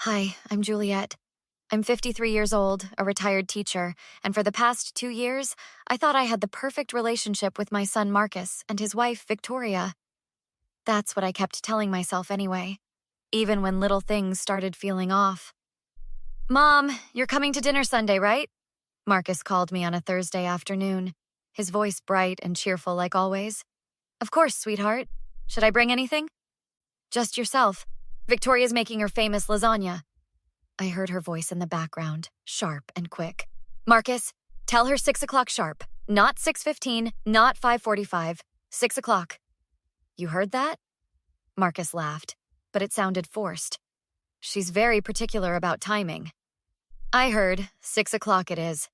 Hi, I'm Juliet. I'm 53 years old, a retired teacher, and for the past 2 years, I thought I had the perfect relationship with my son Marcus and his wife Victoria. That's what I kept telling myself anyway, even when little things started feeling off. Mom, you're coming to dinner Sunday, right? Marcus called me on a Thursday afternoon, his voice bright and cheerful like always. Of course, sweetheart. Should I bring anything? Just yourself. Victoria's making her famous lasagna. I heard her voice in the background, sharp and quick. Marcus, tell her 6 o'clock sharp. Not 6:15, not 5:45. 6 o'clock. You heard that? Marcus laughed, but it sounded forced. She's very particular about timing. I heard 6 o'clock it is.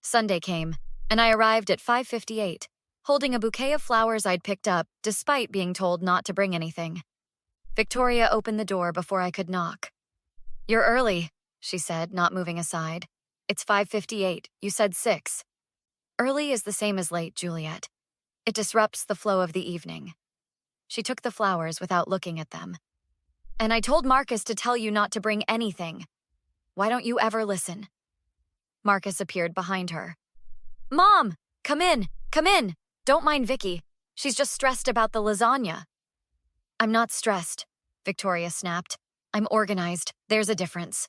Sunday came, and I arrived at 5:58, holding a bouquet of flowers I'd picked up, despite being told not to bring anything. Victoria opened the door before I could knock. You're early, she said, not moving aside. It's 5:58. You said 6. Early is the same as late, Juliet. It disrupts the flow of the evening. She took the flowers without looking at them. And I told Marcus to tell you not to bring anything. Why don't you ever listen? Marcus appeared behind her. Mom, come in, come in. Don't mind Vicky. She's just stressed about the lasagna. I'm not stressed, Victoria snapped. I'm organized. There's a difference.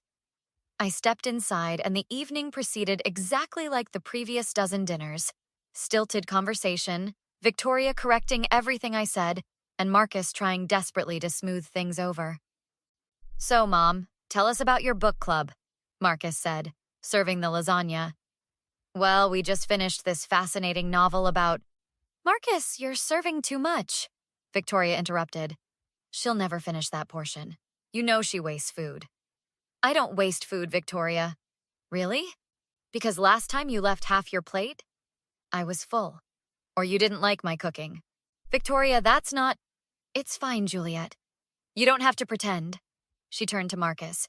I stepped inside, and the evening proceeded exactly like the previous dozen dinners. Stilted conversation, Victoria correcting everything I said, and Marcus trying desperately to smooth things over. So, Mom, tell us about your book club, Marcus said, serving the lasagna. Well, we just finished this fascinating novel about... Marcus, you're serving too much, Victoria interrupted. She'll never finish that portion. You know she wastes food. I don't waste food, Victoria. Really? Because last time you left half your plate? I was full. Or you didn't like my cooking. Victoria, that's not... It's fine, Juliet. You don't have to pretend. She turned to Marcus.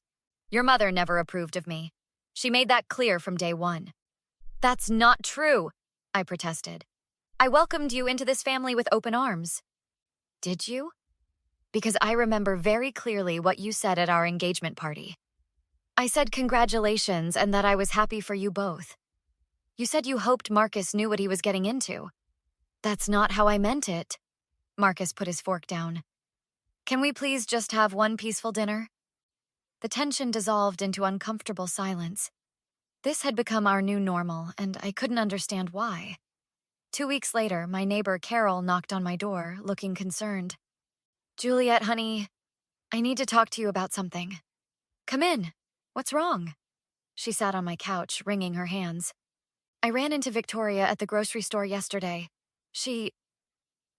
Your mother never approved of me. She made that clear from day one. That's not true, I protested. I welcomed you into this family with open arms. Did you? Because I remember very clearly what you said at our engagement party. I said congratulations and that I was happy for you both. You said you hoped Marcus knew what he was getting into. That's not how I meant it. Marcus put his fork down. Can we please just have one peaceful dinner? The tension dissolved into uncomfortable silence. This had become our new normal, and I couldn't understand why. 2 weeks later, my neighbor Carol knocked on my door, looking concerned. Juliet, honey, I need to talk to you about something. Come in. What's wrong? She sat on my couch, wringing her hands. I ran into Victoria at the grocery store yesterday. She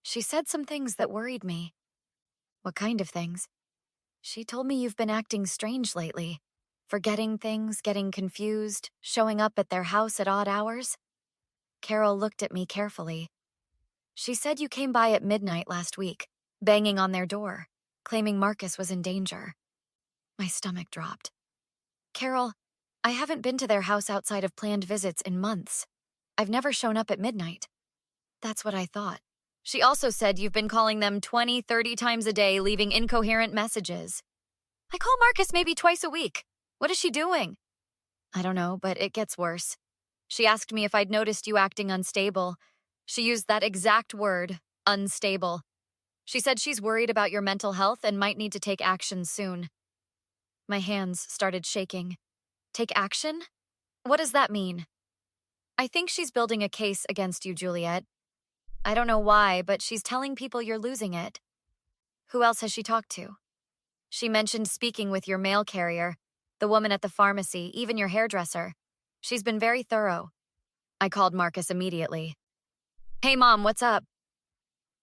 said some things that worried me. What kind of things? She told me you've been acting strange lately. Forgetting things, getting confused, showing up at their house at odd hours. Carol looked at me carefully. She said you came by at midnight last week, banging on their door, claiming Marcus was in danger. My stomach dropped. Carol, I haven't been to their house outside of planned visits in months. I've never shown up at midnight. That's what I thought. She also said you've been calling them 20, 30 times a day, leaving incoherent messages. I call Marcus maybe twice a week. What is she doing? I don't know, but it gets worse. She asked me if I'd noticed you acting unstable. She used that exact word, unstable. She said she's worried about your mental health and might need to take action soon. My hands started shaking. Take action? What does that mean? I think she's building a case against you, Juliet. I don't know why, but she's telling people you're losing it. Who else has she talked to? She mentioned speaking with your mail carrier, the woman at the pharmacy, even your hairdresser. She's been very thorough. I called Marcus immediately. Hey, Mom, what's up?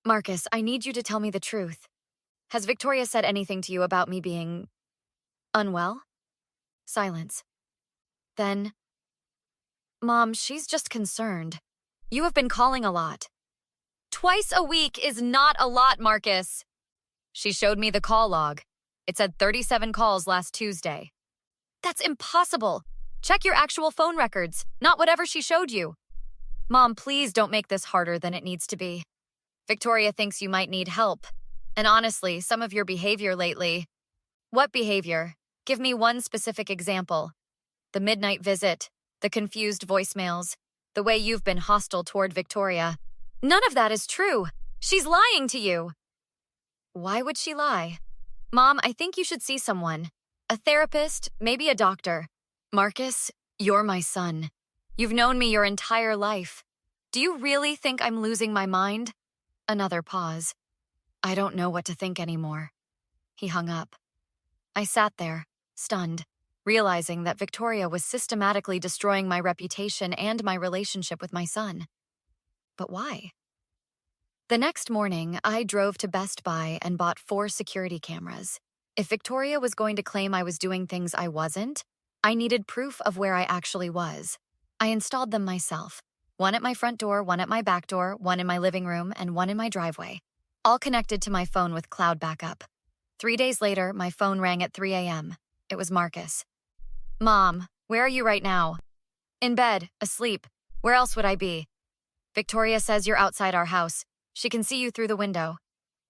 Marcus, I need you to tell me the truth. Has Victoria said anything to you about me being... unwell? Silence. Then... Mom, she's just concerned. You have been calling a lot. Twice a week is not a lot, Marcus. She showed me the call log. It said 37 calls last Tuesday. That's impossible. Check your actual phone records, not whatever she showed you. Mom, please don't make this harder than it needs to be. Victoria thinks you might need help. And honestly, some of your behavior lately... What behavior? Give me one specific example. The midnight visit, the confused voicemails, the way you've been hostile toward Victoria. None of that is true. She's lying to you. Why would she lie? Mom, I think you should see someone. A therapist, maybe a doctor. Marcus, you're my son. You've known me your entire life. Do you really think I'm losing my mind? Another pause. I don't know what to think anymore. He hung up. I sat there, stunned, realizing that Victoria was systematically destroying my reputation and my relationship with my son. But why? The next morning, I drove to Best Buy and bought 4 security cameras. If Victoria was going to claim I was doing things I wasn't, I needed proof of where I actually was. I installed them myself. 1 at my front door, 1 at my back door, 1 in my living room, and 1 in my driveway. All connected to my phone with cloud backup. 3 days later, my phone rang at 3 a.m. It was Marcus. Mom, where are you right now? In bed, asleep. Where else would I be? Victoria says you're outside our house. She can see you through the window.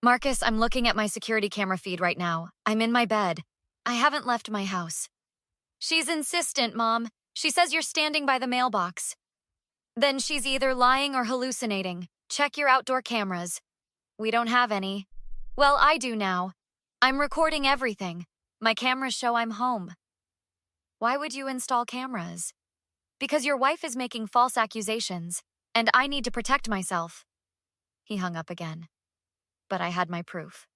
Marcus, I'm looking at my security camera feed right now. I'm in my bed. I haven't left my house. She's insistent, Mom. She says you're standing by the mailbox. Then she's either lying or hallucinating. Check your outdoor cameras. We don't have any. Well, I do now. I'm recording everything. My cameras show I'm home. Why would you install cameras? Because your wife is making false accusations, and I need to protect myself. He hung up again. But I had my proof.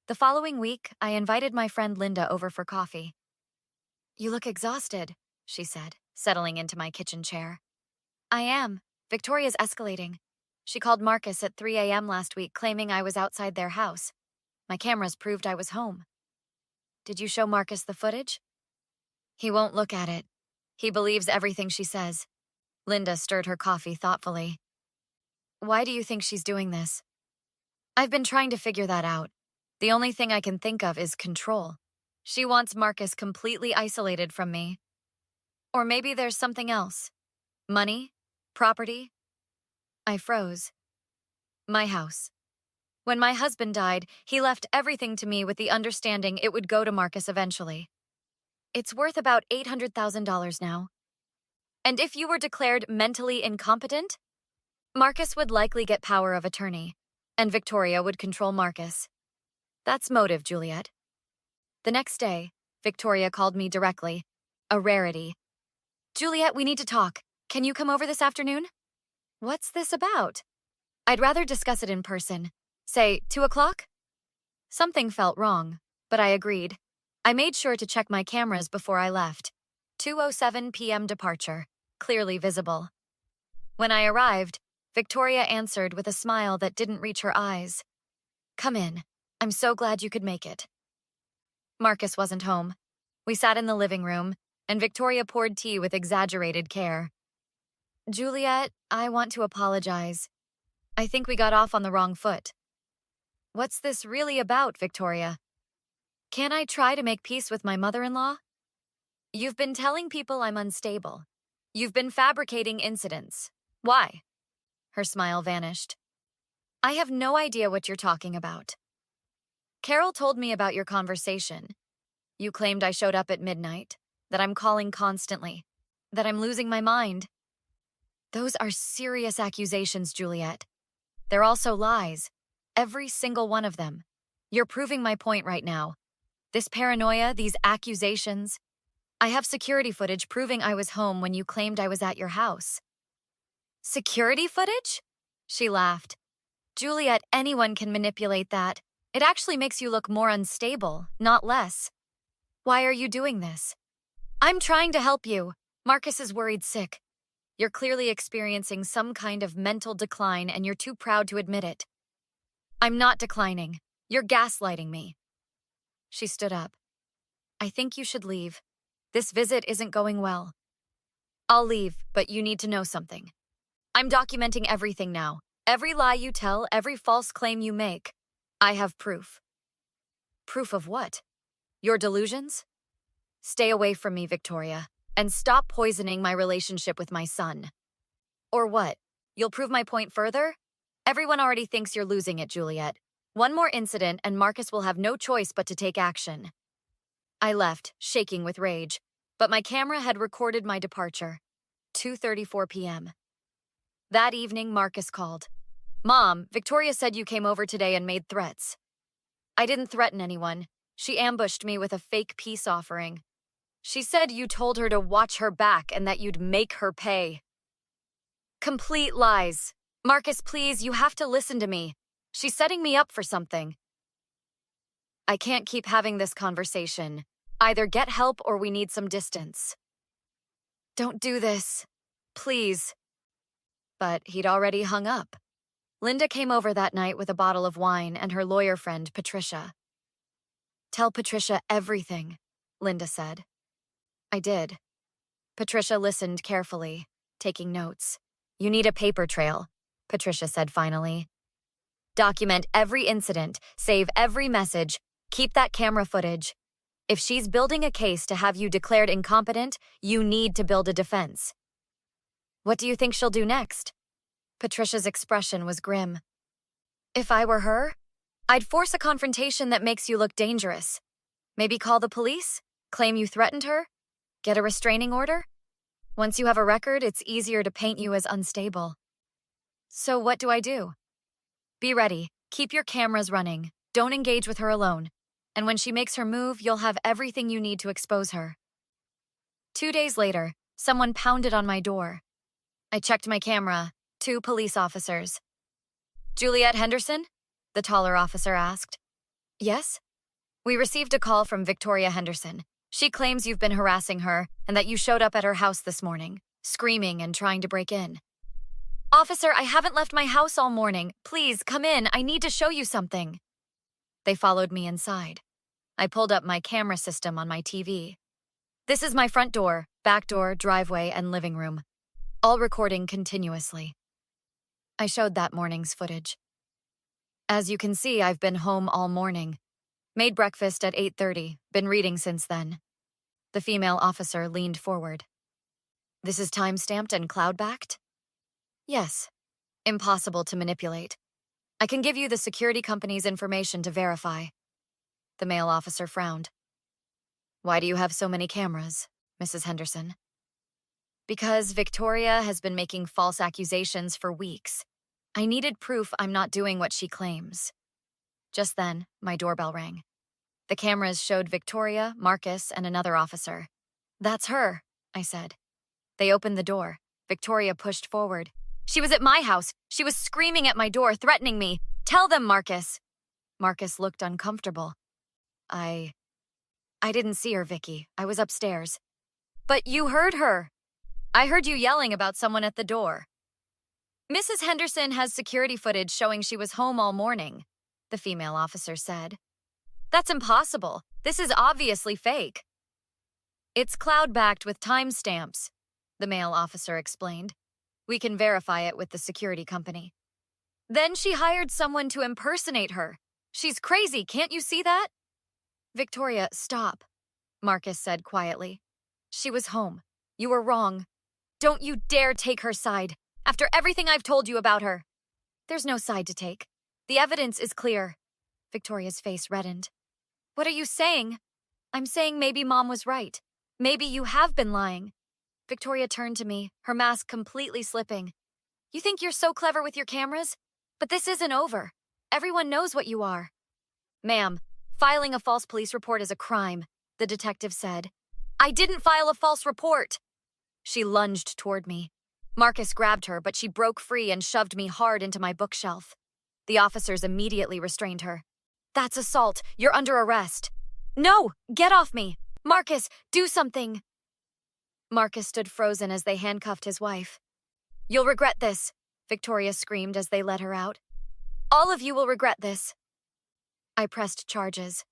The following week, I invited my friend Linda over for coffee. You look exhausted, she said, settling into my kitchen chair. I am. Victoria's escalating. She called Marcus at 3 a.m. last week, claiming I was outside their house. My cameras proved I was home. Did you show Marcus the footage? He won't look at it. He believes everything she says. Linda stirred her coffee thoughtfully. Why do you think she's doing this? I've been trying to figure that out. The only thing I can think of is control. She wants Marcus completely isolated from me. Or maybe there's something else. Money? Property? I froze. My house. When my husband died, he left everything to me with the understanding it would go to Marcus eventually. It's worth about $800,000 now. And if you were declared mentally incompetent, Marcus would likely get power of attorney, and Victoria would control Marcus. That's motive, Juliet. The next day, Victoria called me directly. A rarity. Juliet, we need to talk. Can you come over this afternoon? What's this about? I'd rather discuss it in person. Say, 2 o'clock? Something felt wrong, but I agreed. I made sure to check my cameras before I left. 2:07 p.m. departure, clearly visible. When I arrived, Victoria answered with a smile that didn't reach her eyes. Come in. I'm so glad you could make it. Marcus wasn't home. We sat in the living room, and Victoria poured tea with exaggerated care. Juliet, I want to apologize. I think we got off on the wrong foot. What's this really about, Victoria? Can I try to make peace with my mother-in-law? You've been telling people I'm unstable. You've been fabricating incidents. Why? Her smile vanished. I have no idea what you're talking about. Carol told me about your conversation. You claimed I showed up at midnight, that I'm calling constantly, that I'm losing my mind. Those are serious accusations, Juliet. They're also lies. Every single one of them. You're proving my point right now. This paranoia, these accusations. I have security footage proving I was home when you claimed I was at your house. Security footage? She laughed. Juliet, anyone can manipulate that. It actually makes you look more unstable, not less. Why are you doing this? I'm trying to help you. Marcus is worried sick. You're clearly experiencing some kind of mental decline and you're too proud to admit it. I'm not declining. You're gaslighting me. She stood up. I think you should leave. This visit isn't going well. I'll leave, but you need to know something. I'm documenting everything now. Every lie you tell, every false claim you make. I have proof. Proof of what? Your delusions? Stay away from me, Victoria, and stop poisoning my relationship with my son. Or what? You'll prove my point further? Everyone already thinks you're losing it, Juliet. One more incident and Marcus will have no choice but to take action. I left, shaking with rage, but my camera had recorded my departure. 2:34 p.m. That evening, Marcus called. "Mom, Victoria said you came over today and made threats." "I didn't threaten anyone. She ambushed me with a fake peace offering. She said you told her to watch her back and that you'd make her pay." "Complete lies. Marcus, please, you have to listen to me. She's setting me up for something." "I can't keep having this conversation. Either get help or we need some distance." "Don't do this. Please." But he'd already hung up. Linda came over that night with a bottle of wine and her lawyer friend, Patricia. "Tell Patricia everything," Linda said. I did. Patricia listened carefully, taking notes. "You need a paper trail," Patricia said finally. "Document every incident, save every message, keep that camera footage. If she's building a case to have you declared incompetent, you need to build a defense." "What do you think she'll do next?" Patricia's expression was grim. "If I were her, I'd force a confrontation that makes you look dangerous. Maybe call the police, claim you threatened her, get a restraining order. Once you have a record, it's easier to paint you as unstable." "So what do I do?" "Be ready. Keep your cameras running. Don't engage with her alone. And when she makes her move, you'll have everything you need to expose her." 2 days later, someone pounded on my door. I checked my camera. 2 police officers. "Juliet Henderson?" the taller officer asked. "Yes?" "We received a call from Victoria Henderson. She claims you've been harassing her and that you showed up at her house this morning, screaming and trying to break in." "Officer, I haven't left my house all morning. Please, come in. I need to show you something." They followed me inside. I pulled up my camera system on my TV. "This is my front door, back door, driveway, and living room. All recording continuously." I showed that morning's footage. "As you can see, I've been home all morning. Made breakfast at 8:30, been reading since then." The female officer leaned forward. "This is time-stamped and cloud-backed?" "Yes. Impossible to manipulate. I can give you the security company's information to verify." The male officer frowned. "Why do you have so many cameras, Mrs. Henderson?" "Because Victoria has been making false accusations for weeks. I needed proof I'm not doing what she claims." Just then, my doorbell rang. The cameras showed Victoria, Marcus, and another officer. "That's her," I said. They opened the door. Victoria pushed forward. "She was at my house. She was screaming at my door, threatening me. Tell them, Marcus." Marcus looked uncomfortable. I didn't see her, Vicky. I was upstairs." "But you heard her." "I heard you yelling about someone at the door." "Mrs. Henderson has security footage showing she was home all morning," the female officer said. "That's impossible. This is obviously fake." "It's cloud-backed with timestamps," the male officer explained. "We can verify it with the security company." "Then she hired someone to impersonate her. She's crazy, can't you see that?" "Victoria, stop," Marcus said quietly. "She was home. You were wrong. Don't you dare take her side, after everything I've told you about her." "There's no side to take. The evidence is clear." Victoria's face reddened. "What are you saying?" "I'm saying maybe Mom was right. Maybe you have been lying." Victoria turned to me, her mask completely slipping. "You think you're so clever with your cameras? But this isn't over. Everyone knows what you are." "Ma'am, filing a false police report is a crime," the detective said. "I didn't file a false report." She lunged toward me. Marcus grabbed her, but she broke free and shoved me hard into my bookshelf. The officers immediately restrained her. "That's assault. You're under arrest." "No! Get off me! Marcus, do something!" Marcus stood frozen as they handcuffed his wife. "You'll regret this," Victoria screamed as they let her out. "All of you will regret this." I pressed charges.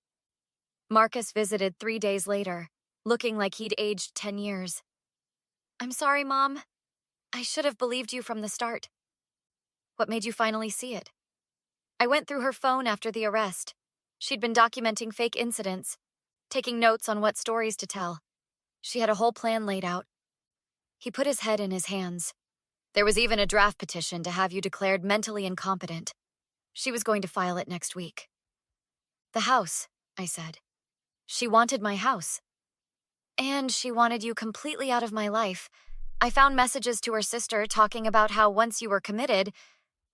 Marcus visited 3 days later, looking like he'd aged 10 years. "I'm sorry, Mom. I should have believed you from the start." "What made you finally see it?" "I went through her phone after the arrest. She'd been documenting fake incidents, taking notes on what stories to tell. She had a whole plan laid out." He put his head in his hands. "There was even a draft petition to have you declared mentally incompetent. She was going to file it next week." "The house," I said. She wanted my house. And she wanted you completely out of my life. I found messages to her sister talking about how once you were committed,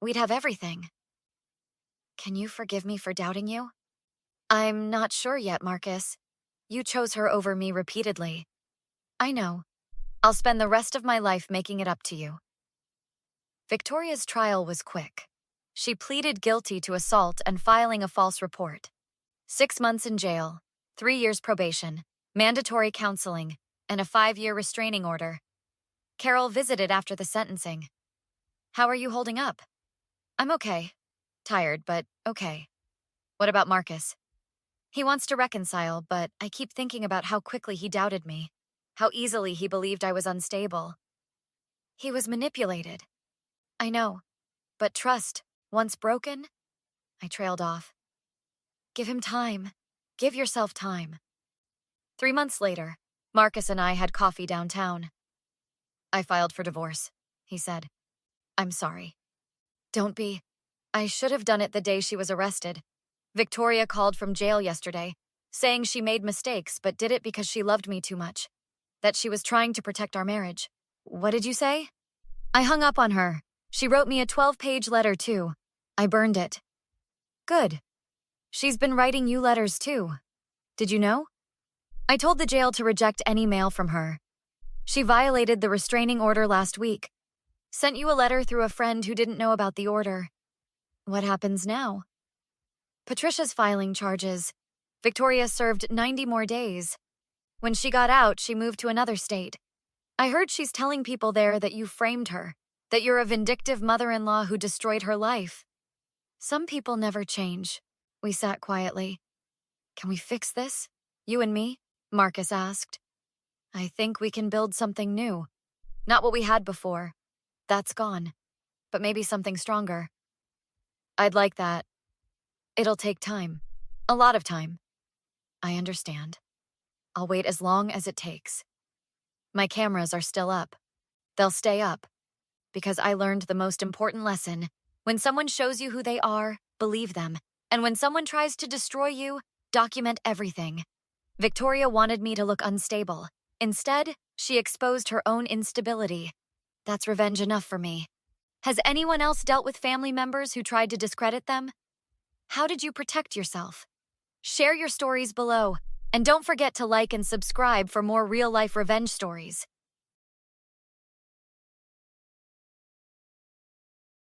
we'd have everything. Can you forgive me for doubting you? I'm not sure yet, Marcus. You chose her over me repeatedly. I know. I'll spend the rest of my life making it up to you. Victoria's trial was quick. She pleaded guilty to assault and filing a false report. 6 months in jail, 3 years probation, mandatory counseling, and a 5-year restraining order. Carol visited after the sentencing. How are you holding up? I'm okay. Tired, but okay. What about Marcus? He wants to reconcile, but I keep thinking about how quickly he doubted me, how easily he believed I was unstable. He was manipulated. I know, but trust, once broken, I trailed off. Give him time. Give yourself time. 3 months later, Marcus and I had coffee downtown. I filed for divorce, he said. I'm sorry. Don't be. I should have done it the day she was arrested. Victoria called from jail yesterday, saying she made mistakes but did it because she loved me too much. That she was trying to protect our marriage. What did you say? I hung up on her. She wrote me a 12-page letter, too. I burned it. Good. She's been writing you letters, too. Did you know? I told the jail to reject any mail from her. She violated the restraining order last week. Sent you a letter through a friend who didn't know about the order. What happens now? Patricia's filing charges. Victoria served 90 more days. When she got out, she moved to another state. I heard she's telling people there that you framed her, that you're a vindictive mother-in-law who destroyed her life. Some people never change. We sat quietly. Can we fix this? You and me? Marcus asked. I think we can build something new. Not what we had before. That's gone. But maybe something stronger. I'd like that. It'll take time. A lot of time. I understand. I'll wait as long as it takes. My cameras are still up. They'll stay up. Because I learned the most important lesson. When someone shows you who they are, believe them. And when someone tries to destroy you, document everything. Victoria wanted me to look unstable. Instead, she exposed her own instability. That's revenge enough for me. Has anyone else dealt with family members who tried to discredit them? How did you protect yourself? Share your stories below, and don't forget to like and subscribe for more real-life revenge stories.